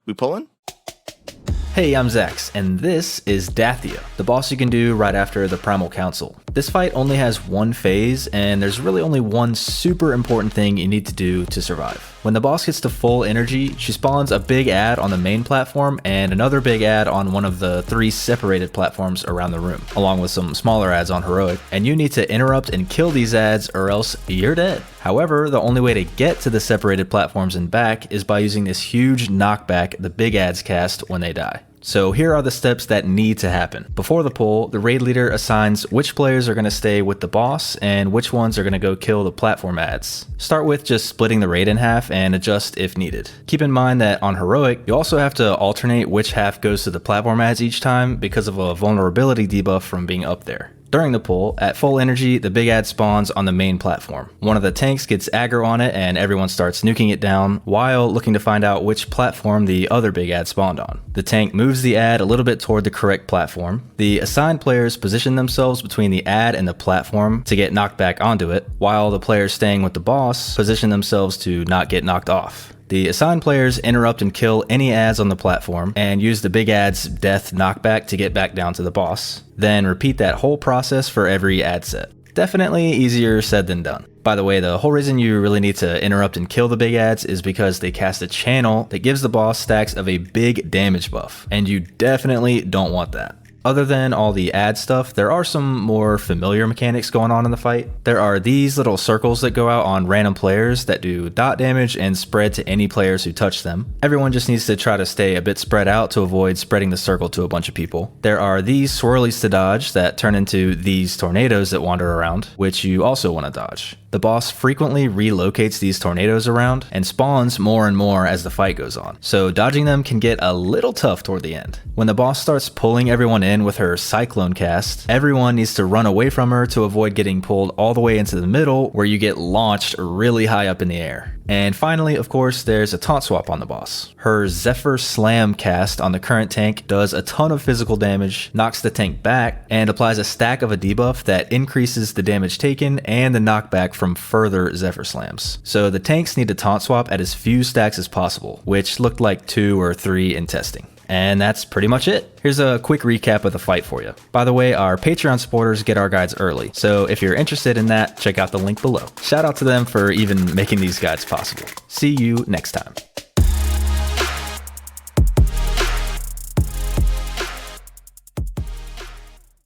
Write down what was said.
We pulling? Hey, I'm Zax, and this is Dathea, the boss you can do right after the Primal Council. This fight only has one phase, and there's really only one super important thing you need to do to survive. When the boss gets to full energy, she spawns a big ad on the main platform and another big ad on one of the 3 separated platforms around the room, along with some smaller ads on Heroic, and you need to interrupt and kill these ads or else you're dead. However, the only way to get to the separated platforms and back is by using this huge knockback the big ads cast when they die. So here are the steps that need to happen. Before the pull, the raid leader assigns which players are going to stay with the boss and which ones are going to go kill the platform ads. Start with just splitting the raid in half and adjust if needed. Keep in mind that on Heroic, you also have to alternate which half goes to the platform ads each time because of a vulnerability debuff from being up there. During the pull, at full energy, the big ad spawns on the main platform. One of the tanks gets aggro on it and everyone starts nuking it down while looking to find out which platform the other big ad spawned on. The tank moves the ad a little bit toward the correct platform. The assigned players position themselves between the ad and the platform to get knocked back onto it, while the players staying with the boss position themselves to not get knocked off. The assigned players interrupt and kill any ads on the platform and use the big ad's death knockback to get back down to the boss. Then repeat that whole process for every ad set. Definitely easier said than done. By the way, the whole reason you really need to interrupt and kill the big ads is because they cast a channel that gives the boss stacks of a big damage buff, and you definitely don't want that. Other than all the ad stuff, there are some more familiar mechanics going on in the fight. There are these little circles that go out on random players that do dot damage and spread to any players who touch them. Everyone just needs to try to stay a bit spread out to avoid spreading the circle to a bunch of people. There are these swirlies to dodge that turn into these tornadoes that wander around, which you also want to dodge. The boss frequently relocates these tornadoes around and spawns more and more as the fight goes on, so dodging them can get a little tough toward the end. When the boss starts pulling everyone in with her Cyclone cast, everyone needs to run away from her to avoid getting pulled all the way into the middle where you get launched really high up in the air. And finally, of course, there's a taunt swap on the boss. Her Zephyr Slam cast on the current tank does a ton of physical damage, knocks the tank back, and applies a stack of a debuff that increases the damage taken and the knockback from further Zephyr Slams. So the tanks need to taunt swap at as few stacks as possible, which looked like 2 or 3 in testing. And that's pretty much it. Here's a quick recap of the fight for you. By the way, our Patreon supporters get our guides early, so if you're interested in that, check out the link below. Shout out to them for even making these guides possible. See you next time.